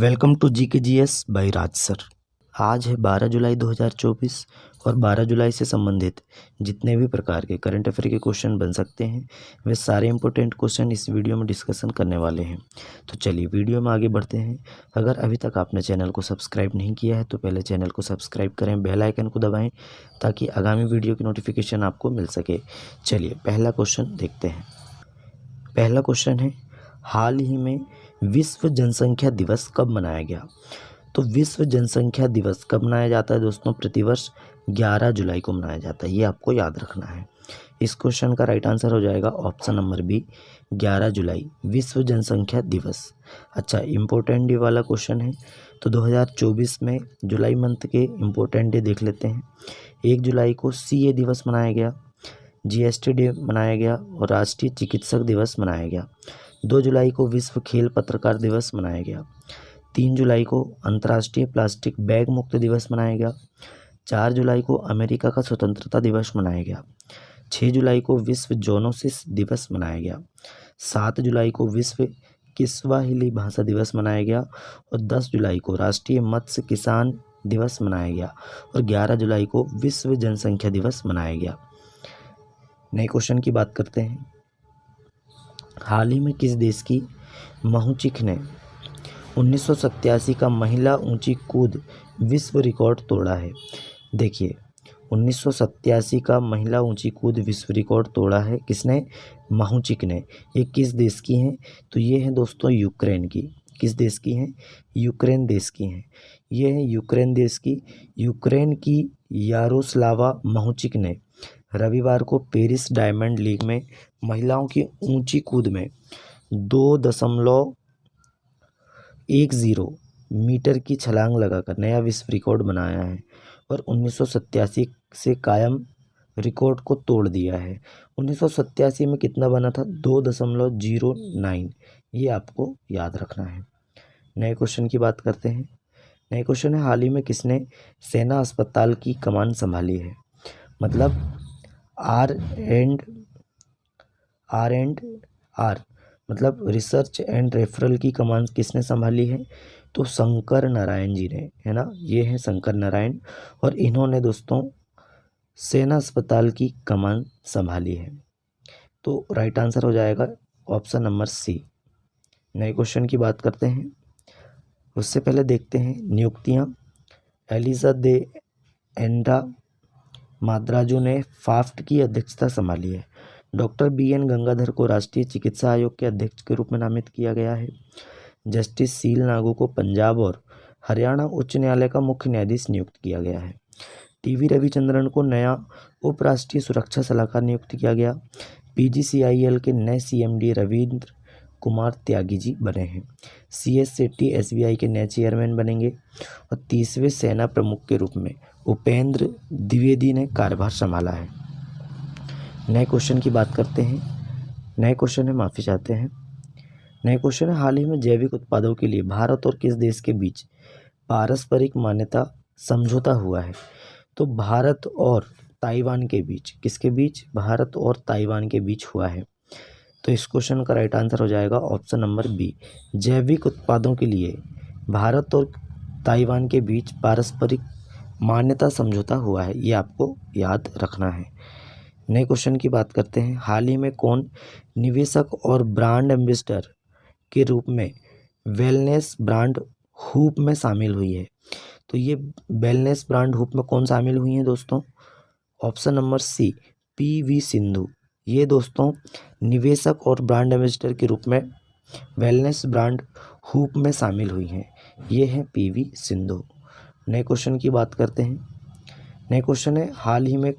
Welcome to जी के G S by Raj sir. आज है 12 जुलाई 2024 और 12 जुलाई से संबंधित जितने भी प्रकार के करंट अफेयर के क्वेश्चन बन सकते हैं वे सारे इंपॉर्टेंट क्वेश्चन इस वीडियो में डिस्कशन करने वाले हैं। तो चलिए वीडियो में आगे बढ़ते हैं। अगर अभी तक आपने चैनल को सब्सक्राइब नहीं किया है तो पहले चैनल को सब्सक्राइब करें, बेल आइकन को दबाएँ ताकि आगामी वीडियो की नोटिफिकेशन आपको मिल सके। चलिए पहला क्वेश्चन देखते हैं। पहला क्वेश्चन है, हाल ही में विश्व जनसंख्या दिवस कब मनाया गया? तो विश्व जनसंख्या दिवस कब मनाया जाता है दोस्तों? प्रतिवर्ष 11 जुलाई को मनाया जाता है, ये आपको याद रखना है। इस क्वेश्चन का राइट आंसर हो जाएगा ऑप्शन नंबर बी, 11 जुलाई विश्व जनसंख्या दिवस। अच्छा, इम्पोर्टेंट डे वाला क्वेश्चन है, तो 2024 में जुलाई मंथ के इम्पोर्टेंट डे देख लेते हैं। 1 जुलाई को CA दिवस मनाया गया, GST डे मनाया गया और राष्ट्रीय चिकित्सक दिवस मनाया गया। 2 जुलाई को विश्व खेल पत्रकार दिवस मनाया गया। 3 जुलाई को अंतर्राष्ट्रीय प्लास्टिक बैग मुक्त दिवस मनाया गया। 4 जुलाई को अमेरिका का स्वतंत्रता दिवस मनाया गया। 6 जुलाई को विश्व जोनोसिस दिवस मनाया गया। 7 जुलाई को विश्व किस्वाहिली भाषा दिवस मनाया गया और 10 जुलाई को राष्ट्रीय मत्स्य किसान दिवस मनाया गया और 11 जुलाई को विश्व जनसंख्या दिवस मनाया गया। नए क्वेश्चन की बात करते हैं। हाल ही में किस देश की महुचिक ने 1987 का महिला ऊंची कूद विश्व रिकॉर्ड तोड़ा है? देखिए, 1987 का महिला ऊंची कूद विश्व रिकॉर्ड तोड़ा है किसने? महुचिक ने। ये किस देश की हैं? तो ये है दोस्तों यूक्रेन की। किस देश की हैं? यूक्रेन देश की हैं। ये है यूक्रेन देश की। यूक्रेन की यारोस्लावा महुचिक ने रविवार को पेरिस डायमंड लीग में महिलाओं की ऊंची कूद में 2.10 मीटर की छलांग लगाकर नया विश्व रिकॉर्ड बनाया है और 1987 से कायम रिकॉर्ड को तोड़ दिया है। 1987 में कितना बना था? 2.09। ये आपको याद रखना है। नए क्वेश्चन की बात करते हैं। नए क्वेश्चन है, हाल ही में किसने सेना अस्पताल की कमान संभाली है? मतलब R&R मतलब रिसर्च एंड रेफरल की कमान किसने संभाली है? तो शंकर नारायण जी ने, है ना। ये है शंकर नारायण और इन्होंने दोस्तों सेना अस्पताल की कमान संभाली है। तो राइट आंसर हो जाएगा ऑप्शन नंबर सी। नए क्वेश्चन की बात करते हैं। उससे पहले देखते हैं नियुक्तियां। एलिजा दे एंड्रा माद्राजो ने फाफ्ट की अध्यक्षता संभाली है। डॉक्टर BN गंगाधर को राष्ट्रीय चिकित्सा आयोग के अध्यक्ष के रूप में नामित किया गया है। जस्टिस सील नागू को पंजाब और हरियाणा उच्च न्यायालय का मुख्य न्यायाधीश नियुक्त किया गया है। TV रविचंद्रन को नया उपराष्ट्रीय सुरक्षा सलाहकार नियुक्त किया गया। PGCIL के नए CMD रविंद्र कुमार त्यागी जी बने हैं। CS सेट्टी SBI के नए चेयरमैन बनेंगे और 30वें सेना प्रमुख के रूप में उपेंद्र द्विवेदी ने कार्यभार संभाला है। नए क्वेश्चन की बात करते हैं। नए क्वेश्चन है, माफ़ी चाहते हैं। नए क्वेश्चन है, हाल ही में जैविक उत्पादों के लिए भारत और किस देश के बीच पारस्परिक मान्यता समझौता हुआ है? तो भारत और ताइवान के बीच। किसके बीच? भारत और ताइवान के बीच हुआ है। तो इस क्वेश्चन का राइट आंसर हो जाएगा ऑप्शन नंबर बी, जैविक उत्पादों के लिए भारत और ताइवान के बीच पारस्परिक मान्यता समझौता हुआ है। ये आपको याद रखना है। नए क्वेश्चन की बात करते हैं। हाल ही में कौन निवेशक और ब्रांड एम्बेसडर के रूप में वेलनेस ब्रांड हूप में शामिल हुई है? तो ये वेलनेस ब्रांड हूप में कौन शामिल हुई है दोस्तों? Option number C, PV Sindhu. ये दोस्तों निवेशक और ब्रांड एम्बेसडर के रूप में वेलनेस ब्रांड हूप में शामिल हुई हैं। ये है PV सिंधु। नए क्वेश्चन की बात करते हैं। नए क्वेश्चन है, हाल ही में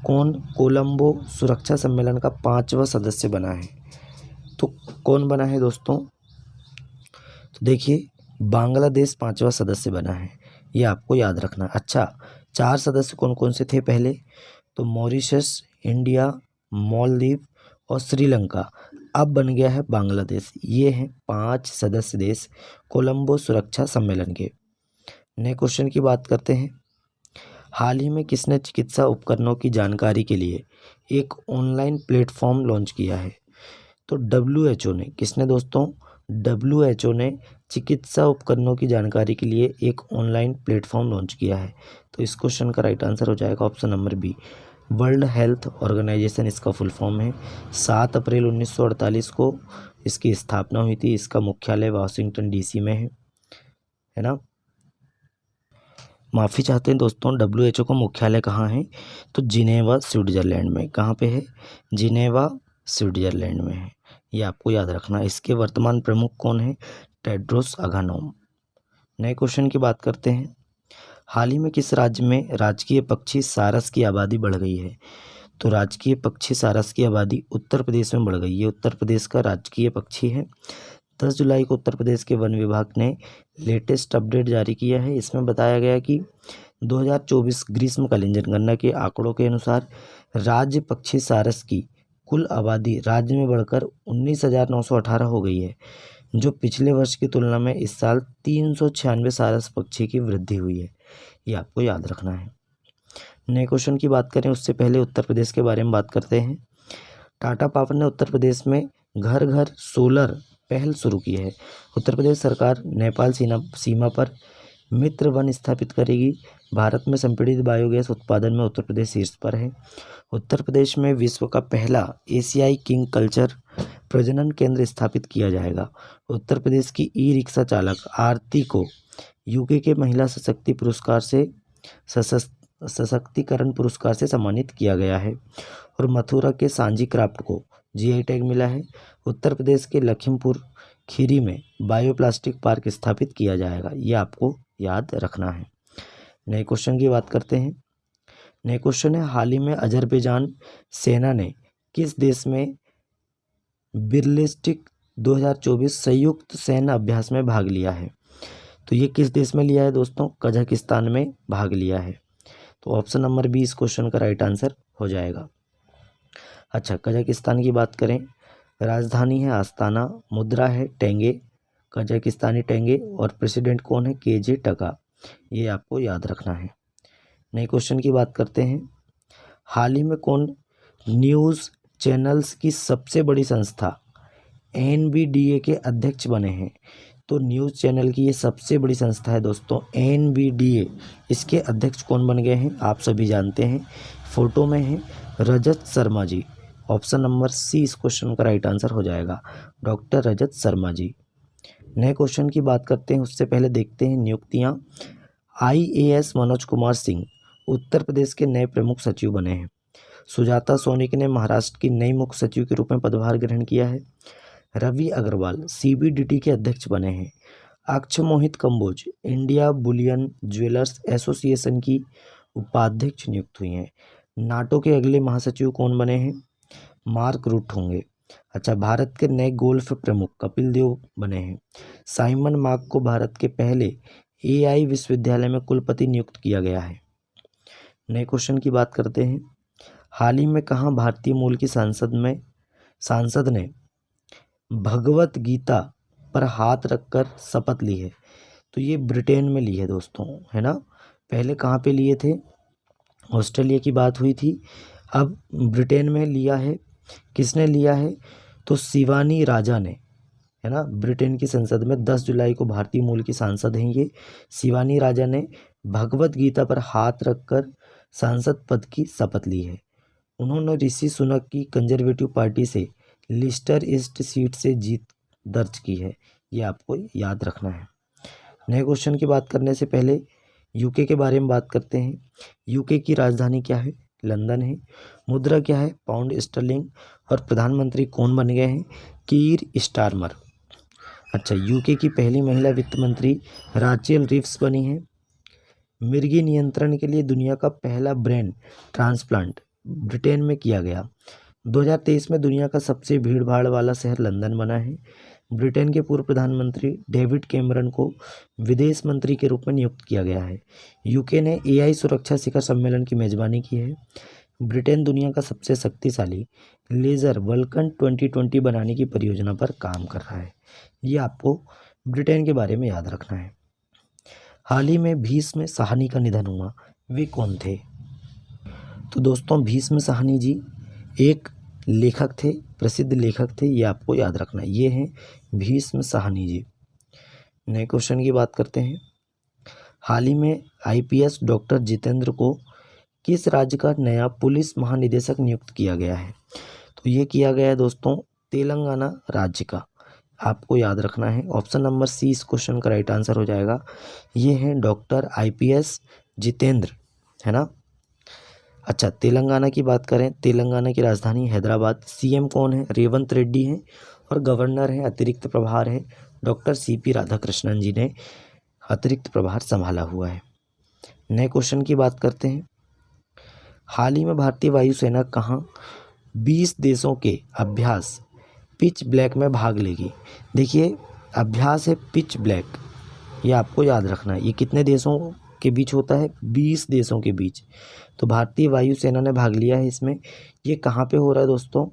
कौन कोलंबो सुरक्षा सम्मेलन का 5वां सदस्य बना है? तो कौन बना है दोस्तों? तो देखिए, बांग्लादेश 5वां सदस्य बना है। ये आपको याद रखना। अच्छा, 4 सदस्य कौन कौन से थे पहले? तो मॉरिशस, इंडिया, मालदीव और श्रीलंका। अब बन गया है बांग्लादेश। ये हैं 5 सदस्य देश कोलंबो सुरक्षा सम्मेलन के। नए क्वेश्चन की बात करते हैं। हाल ही में किसने चिकित्सा उपकरणों की जानकारी के लिए एक ऑनलाइन प्लेटफॉर्म लॉन्च किया है? तो WHO ने, किसने दोस्तों WHO ने चिकित्सा उपकरणों की जानकारी के लिए एक ऑनलाइन प्लेटफॉर्म लॉन्च किया है? तो इस क्वेश्चन का राइट आंसर हो जाएगा option number B, world health organisation इसका फुल फॉर्म है। 7 अप्रैल 1948 को इसकी स्थापना हुई थी। इसका मुख्यालय वाशिंगटन DC में है ना। माफ़ी चाहते हैं दोस्तों, WHO का मुख्यालय कहाँ है? तो जिनेवा स्विट्ज़रलैंड में। कहाँ पे है? जिनेवा स्विट्ज़रलैंड में है। ये आपको याद रखना है। इसके वर्तमान प्रमुख कौन है? Tedros Adhanom. नए क्वेश्चन की बात करते हैं। हाल ही में किस राज्य में राजकीय पक्षी सारस की आबादी बढ़ गई है? तो राजकीय पक्षी सारस की आबादी उत्तर प्रदेश में बढ़ गई। ये उत्तर प्रदेश का राजकीय पक्षी है। 10 जुलाई को उत्तर प्रदेश के वन विभाग ने लेटेस्ट अपडेट जारी किया है। इसमें बताया गया कि 2024 ग्रीष्मकालीन जनगणना के आंकड़ों के अनुसार राज्य पक्षी सारस की कुल आबादी राज्य में बढ़कर 19,918 हो गई है, जो पिछले वर्ष की तुलना में इस साल 396 सारस पक्षी की वृद्धि हुई है। ये आपको याद रखना है। नए क्वेश्चन की बात करें उससे पहले उत्तर प्रदेश के बारे में बात करते हैं। टाटा पावर ने उत्तर प्रदेश में घर घर सोलर पहल शुरू की है। उत्तर प्रदेश सरकार नेपाल सीमा पर मित्र वन स्थापित करेगी। भारत में संपीड़ित बायोगैस उत्पादन में उत्तर प्रदेश शीर्ष पर है। उत्तर प्रदेश में विश्व का पहला एशियाई किंग कल्चर प्रजनन केंद्र स्थापित किया जाएगा। उत्तर प्रदेश की ई-रिक्शा चालक आरती को यूके के महिला सशक्तिकरण पुरस्कार से सम्मानित किया गया है। और मथुरा के सांची क्राफ्ट को GI टैग मिला है। उत्तर प्रदेश के लखीमपुर खीरी में बायोप्लास्टिक पार्क स्थापित किया जाएगा। ये आपको याद रखना है। नए क्वेश्चन की बात करते हैं। नए क्वेश्चन है, हाल ही में अजरबैजान सेना ने किस देश में बिरलिस्टिक 2024 संयुक्त सैन्य अभ्यास में भाग लिया है? तो ये किस देश में लिया है दोस्तों? कजाकिस्तान में भाग लिया है। तो ऑप्शन नंबर बी इस क्वेश्चन का राइट आंसर हो जाएगा। अच्छा, कजाकिस्तान की बात करें, राजधानी है आस्ताना, मुद्रा है टेंगे, कजाकिस्तानी टेंगे, और प्रेसिडेंट कौन है? KJ टका। ये आपको याद रखना है। नए क्वेश्चन की बात करते हैं। हाल ही में कौन न्यूज़ चैनल्स की सबसे बड़ी संस्था NBDA के अध्यक्ष बने हैं? तो न्यूज़ चैनल की ये सबसे बड़ी संस्था है दोस्तों, NBDA। इसके अध्यक्ष कौन बन गए हैं? आप सभी जानते हैं, फोटो में है रजत शर्मा जी। ऑप्शन नंबर सी इस क्वेश्चन का राइट आंसर हो जाएगा, डॉक्टर रजत शर्मा जी। नए क्वेश्चन की बात करते हैं उससे पहले देखते हैं नियुक्तियां। IAS मनोज कुमार सिंह उत्तर प्रदेश के नए प्रमुख सचिव बने हैं। सुजाता सोनिक ने महाराष्ट्र की नई मुख्य सचिव के रूप में पदभार ग्रहण किया है। रवि अग्रवाल CBDT के अध्यक्ष बने हैं। अक्ष Mohit Kamboj India bullion jewellers association की उपाध्यक्ष नियुक्त हुई हैं। नाटो के अगले महासचिव कौन बने हैं? मार्क रूट होंगे। अच्छा, भारत के नए गोल्फ प्रमुख कपिल देव बने हैं। साइमन मार्क को भारत के पहले AI विश्वविद्यालय में कुलपति नियुक्त किया गया है। नए क्वेश्चन की बात करते हैं। हाल ही में कहाँ भारतीय मूल की सांसद ने भगवत गीता पर हाथ रखकर शपथ ली है? तो ये ब्रिटेन में ली है दोस्तों, है ना। पहले कहाँ पे लिए थे? ऑस्ट्रेलिया की बात हुई थी, अब ब्रिटेन में लिया है। किसने लिया है? तो शिवानी राजा ने, है ना। ब्रिटेन की संसद में 10 जुलाई को भारतीय मूल की सांसद हैं ये। शिवानी राजा ने भगवत गीता पर हाथ रखकर सांसद पद की शपथ ली है। उन्होंने ऋषि सुनक की कंजर्वेटिव पार्टी से लिस्टर ईस्ट सीट से जीत दर्ज की है। ये आपको याद रखना है। नए क्वेश्चन की बात करने से पहले यूके के बारे में बात करते हैं। यूके की राजधानी क्या है? लंदन है। मुद्रा क्या है? Pound sterling. और प्रधानमंत्री कौन बन गए हैं? कीर स्टारमर। अच्छा, यूके की पहली महिला वित्त मंत्री राचेल रिव्स बनी है। मिर्गी नियंत्रण के लिए दुनिया का पहला ब्रेन ट्रांसप्लांट ब्रिटेन में किया गया। 2023 में दुनिया का सबसे भीड़ भाड़ वाला शहर लंदन बना है। ब्रिटेन के पूर्व प्रधानमंत्री डेविड कैमरन को विदेश मंत्री के रूप में नियुक्त किया गया है। यूके ने AI सुरक्षा शिखर सम्मेलन की मेजबानी की है। ब्रिटेन दुनिया का सबसे शक्तिशाली लेज़र वल्कन 2020 बनाने की परियोजना पर काम कर रहा है। ये आपको ब्रिटेन के बारे में याद रखना है। हाल ही में भीष्म साहनी का निधन हुआ, वे कौन थे? तो दोस्तों भीष्म साहनी जी एक लेखक थे, प्रसिद्ध लेखक थे, ये आपको याद रखना है। ये हैं भीष्म साहनी जी। नए क्वेश्चन की बात करते हैं। हाल ही में IPS डॉक्टर जितेंद्र को किस राज्य का नया पुलिस महानिदेशक नियुक्त किया गया है? तो ये किया गया है दोस्तों तेलंगाना राज्य का, आपको याद रखना है। ऑप्शन नंबर सी इस क्वेश्चन का राइट आंसर हो जाएगा। ये हैं डॉक्टर IPS जितेंद्र, है ना। अच्छा, तेलंगाना की बात करें, तेलंगाना की राजधानी हैदराबाद। CM कौन है? रेवंत रेड्डी हैं। और गवर्नर है, अतिरिक्त प्रभार है, डॉक्टर CP राधाकृष्णन जी ने अतिरिक्त प्रभार संभाला हुआ है। नए क्वेश्चन की बात करते हैं। हाल ही में भारतीय वायुसेना कहाँ 20 देशों के अभ्यास पिच ब्लैक में भाग लेगी? देखिए, अभ्यास है पिच ब्लैक, ये आपको याद रखना है। ये कितने देशों के बीच होता है? 20 देशों के बीच। तो भारतीय वायुसेना ने भाग लिया है इसमें। ये कहाँ पे हो रहा है दोस्तों?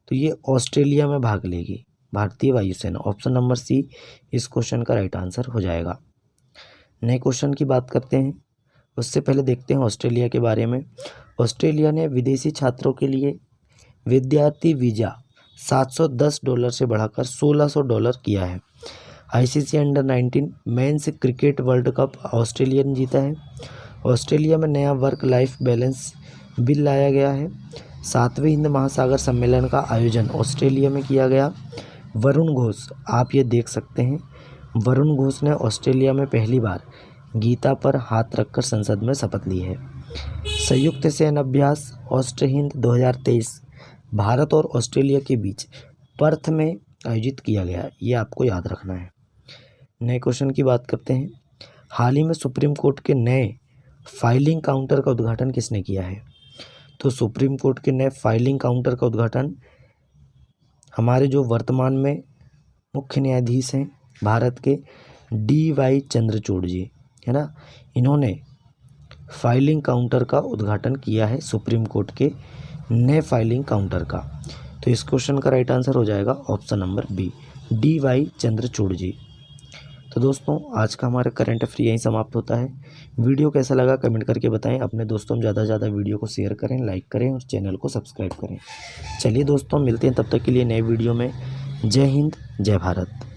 तो ये ऑस्ट्रेलिया में भाग लेगी भारतीय वायुसेना। ऑप्शन नंबर सी इस क्वेश्चन का राइट आंसर हो जाएगा। नए क्वेश्चन की बात करते हैं, उससे पहले देखते हैं ऑस्ट्रेलिया के बारे में। ऑस्ट्रेलिया ने विदेशी छात्रों के लिए विद्यार्थी वीज़ा $710 से बढ़ाकर $1600 किया है। ICC under 19 men's cricket world cup Australia ने जीता है। ऑस्ट्रेलिया में नया वर्क लाइफ बैलेंस बिल लाया गया है। 7वें हिंद महासागर सम्मेलन का आयोजन ऑस्ट्रेलिया में किया गया। वरुण घोष, आप ये देख सकते हैं, वरुण घोष ने ऑस्ट्रेलिया में पहली बार गीता पर हाथ रखकर संसद में शपथ ली है। संयुक्त सैन्य अभ्यास ऑस्ट्र हिंद 2023 भारत और ऑस्ट्रेलिया के बीच पर्थ में आयोजित किया गया, ये आपको याद रखना है। नए क्वेश्चन की बात करते हैं। हाल ही में सुप्रीम कोर्ट के नए फाइलिंग काउंटर का उद्घाटन किसने किया है? तो सुप्रीम कोर्ट के नए फाइलिंग काउंटर का उद्घाटन हमारे जो वर्तमान में मुख्य न्यायाधीश हैं भारत के DY चंद्रचूड़ जी, है ना, इन्होंने फाइलिंग काउंटर का उद्घाटन किया है, सुप्रीम कोर्ट के नए फाइलिंग काउंटर का। तो इस क्वेश्चन का राइट आंसर हो जाएगा option number B, DY Chandrachud ji. तो दोस्तों, आज का हमारा करंट अफेयर यहीं समाप्त होता है। वीडियो कैसा लगा कमेंट करके बताएं। अपने दोस्तों में ज़्यादा से ज़्यादा वीडियो को शेयर करें, लाइक करें और चैनल को सब्सक्राइब करें। चलिए दोस्तों, मिलते हैं तब तक के लिए नए वीडियो में। जय हिंद, जय भारत।